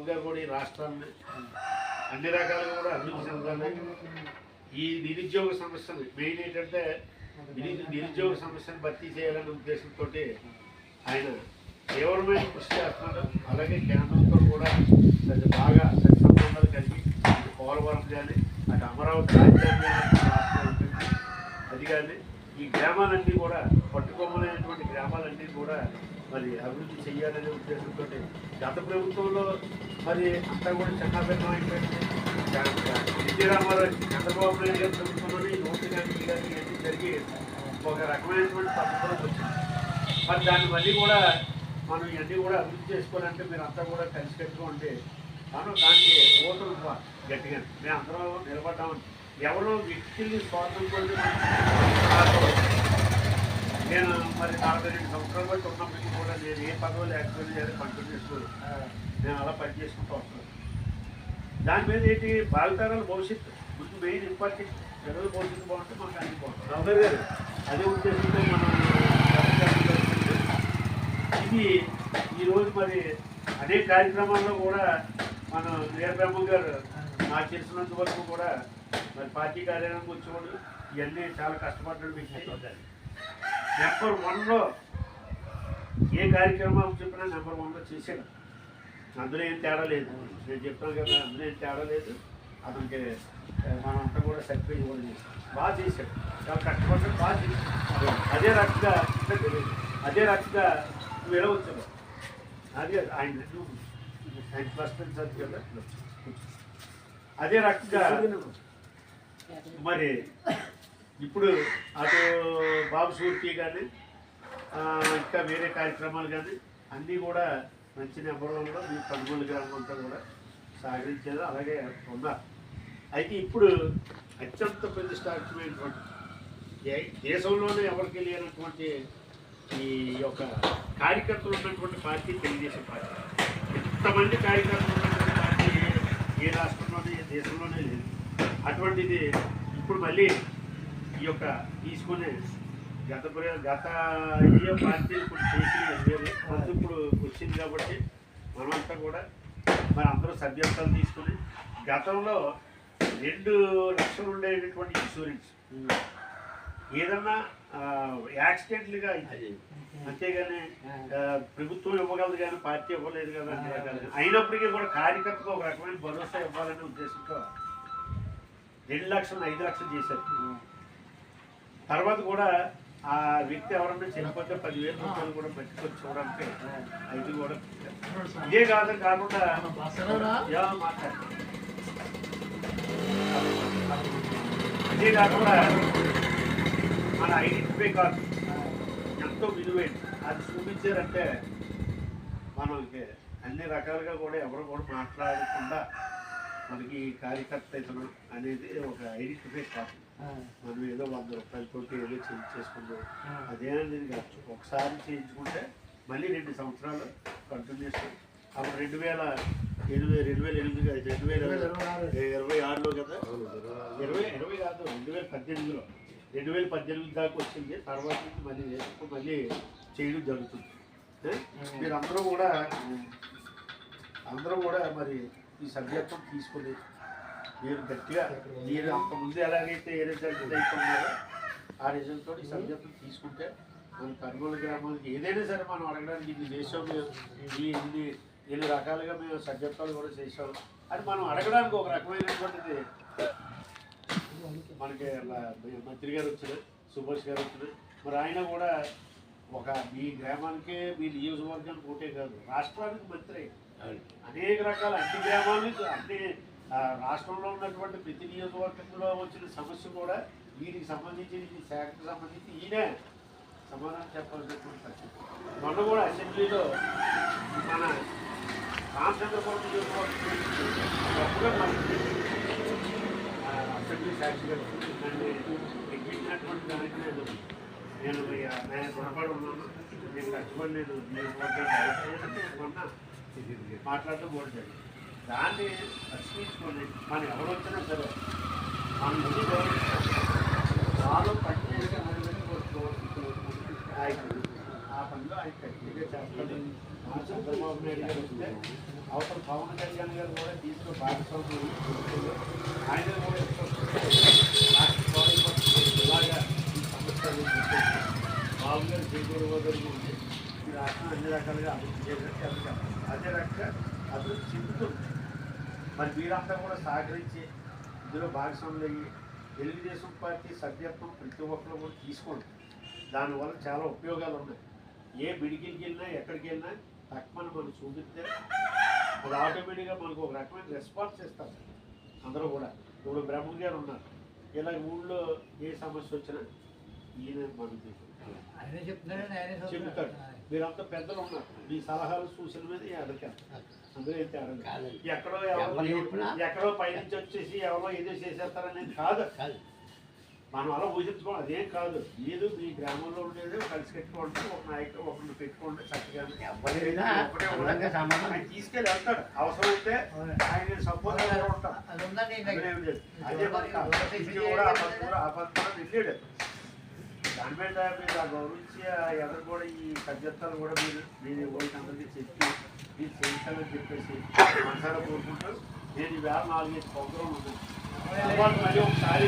గారు కూడా ఈ రాష్ట్రాన్ని అన్ని రకాలుగా కూడా అభివృద్ధి చెందాలి. ఈ నిరుద్యోగ సమస్యను మెయిన్ ఏంటంటే నిరుద్యోగ సమస్యను భర్తీ చేయాలనే ఉద్దేశంతో ఆయన తీవ్రమైన కృషి చేస్తున్నారు. అలాగే కేంద్రంతో కూడా బాగా సంబంధాలు కలిగి పోలవరం కానీ అటు అమరావతి రాజధాని అది కానీ ఈ గ్రామాలన్నీ కూడా పట్టుకోమనేటువంటి గ్రామాలన్నీ కూడా మరి అభివృద్ధి చేయాలనే ఉద్దేశంతో గత ప్రభుత్వంలో మరి అంతా కూడా చిన్నభిన్నం అయిపోయింది. ఎన్టీ రామారావు చంద్రబాబు నాయుడు గారి ప్రభుత్వంలోనే నోటు కానీ ఇవన్నీ జరిగి ఒక రకమైనటువంటి పద్ధతిలోకి వచ్చింది. మరి దాన్ని మళ్ళీ కూడా మనం ఇవన్నీ కూడా అభివృద్ధి చేసుకోవాలంటే మీరు అంతా కూడా కలిసికట్టుగా ఉంటే మనం దానికి ఓటు గట్టిగా మేము అందరం నిలబడ్డామని ఎవరో వ్యక్తుల్ని స్వార్థం కొద్ది నేను మరి 42 సంవత్సరాలు బట్టి ఉన్నప్పటికీ కూడా నేను ఏ పదవులు యాక్చువల్ చేయాలి కంటిన్యూస్ నేను అలా పనిచేసుకుంటూ వస్తున్నాను. దాని మీద ఏంటి భావితరాల భవిష్యత్తు ముందు మెయిన్ ఇంపార్టెంట్. ఎవరు భవిష్యత్తు బాగుంటే మనకు అన్ని బాగుంటుంది. రావు గారు అదే ఉద్దేశంతో మనం ఇది ఈరోజు మరి అదే కార్యక్రమాల్లో కూడా మన వీరబ్రహ్మ గారు నాకు తెలిసినంత వరకు కూడా మరి పార్టీ కార్యాలయానికి వచ్చేవాడు ఇవన్నీ చాలా కష్టపడ్డాడు. మీకు నెంబర్ 1లో ఏ కార్యక్రమం చెప్పినా నెంబర్ 1లో చేశాడు. అందులో ఏం తేడా లేదు. నేను చెప్పాను కదా, అందులో ఏం తేడా లేదు. అతనికి మనంతా కూడా సర్టిఫికేట్ కూడా చేశాడు. బాగా చేశాడు, చాలా కష్టపడ్డాడు, బాగా చేశాడు. అదే రకంగా నువ్వు ఎలా వచ్చావు అదే ఆయన ఫస్ట్ పెంచాలి కదా. అదే రకంగా మరి ఇప్పుడు అటు బాబు సూర్తి కానీ ఇంకా వేరే కార్యక్రమాలు కానీ అన్నీ కూడా మంచి నెంబర్లో మీ కనుగోలు గ్రామం అంతా కూడా సహకరించేది అలాగే ఉన్నారు. అయితే ఇప్పుడు అత్యంత ప్రతిష్టాత్మకమైనటువంటి దేశంలోనే ఎవరికి లేనటువంటి ఈ యొక్క కార్యకర్తలు ఉన్నటువంటి పార్టీ తెలుగుదేశం పార్టీ. ఎంతమంది కార్యకర్తలు ఉన్నటువంటి పార్టీ ఏ రాష్ట్రంలోనే ఏ దేశంలోనే లేదు. అటువంటిది ఇప్పుడు మళ్ళీ ఈ యొక్క తీసుకునే గత ఏ పార్టీలు ఇప్పుడు చేసి ఇప్పుడు వచ్చింది కాబట్టి మనమంతా కూడా మరి అందరూ సభ్యత్వాలు తీసుకుని గతంలో 2 లక్షలు ఉండేటటువంటి ఇన్సూరెన్స్ ఏదన్నా యాక్సిడెంట్లుగా అవుతుంది, అంతేగాని ప్రభుత్వం ఇవ్వగలదు కానీ పార్టీ ఇవ్వలేదు కదా. అయినప్పటికీ కూడా కార్యకర్తకు ఒక రకమైన భరోసా ఇవ్వాలనే ఉద్దేశంతో 2 లక్షలు 5 లక్షలు చేశారు. తర్వాత కూడా ఆ వ్యక్తి ఎవరన్నా చనిపోతే 10,000 రూపాయలు కూడా పట్టుకొచ్చి చూడడానికి అది కూడా ఇదే కాకుండా అదే కాకుండా మన ఐడెంటిఫై కార్డు ఎంతో విలువైంది. అది చూపించారంటే మనకి అన్ని రకాలుగా కూడా ఎవరు కూడా మాట్లాడకుండా మనకి కార్యకర్త ఇతను అనేది ఒక ఐడెంటిఫై కార్డు. మనం ఏదో 100 రూపాయలతో ఏదో చేసుకుంటాం అదేనది కాదు. ఒకసారి చేయించుకుంటే మళ్ళీ 2 సంవత్సరాలు కంటిన్యూస్. అప్పుడు 2008 2026లో కదా, 2020 కాదు 2018లో 2018 దాకా వచ్చింది. తర్వాత మళ్ళీ చేయడం జరుగుతుంది. మీరందరూ కూడా మరి ఈ సభ్యత్వం తీసుకుని మీరు గట్టిగా మీరు అంతకుముందు ఎలాగైతే ఏ రిజల్ట్ అయిపోతున్నారో ఆ రిజల్ట్తో ఈ సభ్యత్వం తీసుకుంటే మన కర్నూలు గ్రామానికి ఏదైనా సరే మనం అడగడానికి ఇది దేశంలో ఎన్ని రకాలుగా మేము సభ్యత్వాలు కూడా చేసాం అని మనం అడగడానికి ఒక రకమైనటువంటిది. మనకి మంత్రి గారు వచ్చారు, సుభాష్ గారు వచ్చారు. మరి ఆయన కూడా ఒక మీ గ్రామానికే మీ నియోజకవర్గానికి ఒకటే కాదు రాష్ట్రానికి మంత్రి. అనేక రకాల అన్ని గ్రామాలకు అన్ని రాష్ట్రంలో ఉన్నటువంటి ప్రతి నియోజకవర్గంలో వచ్చిన సమస్య కూడా వీరికి సంబంధించి ఈ శాఖకు సంబంధించి ఈయనే సమాధానం చెప్పాల్సినటువంటి పరిస్థితి. మొన్న కూడా అసెంబ్లీలో మన రామచంద్రపురం నియోజకవర్గం అసెంబ్లీ సాక్షిగా నన్ను ఎక్కించినటువంటి దానికి నేను రుణపడి ఉన్నాను. నేను కష్టపడి నేను నియోజకవర్గాన్ని మాట్లాడటం కూడా జరిగింది. దాన్ని రక్షించుకొని మనం ఎవరు వచ్చినా సరే మన ముందు చాలా పనిచేసే నాయకుడు ఆ పనిలో ఆయన ఖచ్చితంగా చేస్తాడు. చంద్రబాబు నాయుడు గారు వస్తే అవతల పవన్ కళ్యాణ్ గారు కూడా దీంట్లో భాగస్వామ్యం ఆయన కూడా ఇలాగా ఈ సమస్యలు బాబు గారు చేయకూడదు ఈ రాష్ట్రం అన్ని రకాలుగా అభివృద్ధి చేయడానికి అదే రకంగా అభివృద్ధి చెందుతుంది. మరి మీరంతా కూడా సహకరించి ఇందులో భాగస్వాములు అయ్యి తెలుగుదేశం పార్టీ సభ్యత్వం ప్రతి ఒక్కరు కూడా తీసుకోండి. దానివల్ల చాలా ఉపయోగాలు ఉన్నాయి. ఏ బిడికికి వెళ్ళినా ఎక్కడికి వెళ్ళినా తక్కువ మనం చూపిస్తే అది ఆటోమేటిక్గా మనకు ఒక రకమైన రెస్పాన్స్ ఇస్తారు అందరూ కూడా. ఇప్పుడు బ్రహ్మ గారు ఉన్నారు, ఇలా ఊళ్ళో ఏ సమస్య వచ్చినా ఈయన మనకి చెప్తాడు. మీరంతా పెద్దలు ఉన్నారు, మీ సలహాలు సూచనల మీద అడగాలి. అందులో అయితే అడగాలి. ఎక్కడో పైనుంచి వచ్చేసి ఎవరో ఏదో చేసేస్తారనేది కాదు. మనం అలా ఊహించుకోవాలి, అదేం కాదు. మీరు మీ గ్రామంలో ఉండేది కలిసి పెట్టుకోండి, ఒక నాయకుడు ఒకరిని పెట్టుకోండి చక్కగా. ఆయన తీసుకెళ్ళి వెళ్తాడు, అవసరం అయితే ఆయన సపోర్ట్ ఉంటాం. అదే కూడా అబద్ధాలు వెళ్ళాడు. దాని మీద మీరు ఆ గౌరవించి ఎవరు కూడా ఈ సభ్యత్వాలు కూడా మీరు ఓడికి అందరికీ చెప్పి మీరు చేయించాలని చెప్పేసి మనసారా కోరుకుంటూ నేను ఈవేళ 4-5 ప్రోగ్రాం ఉన్నాను. మళ్ళీ ఒకసారి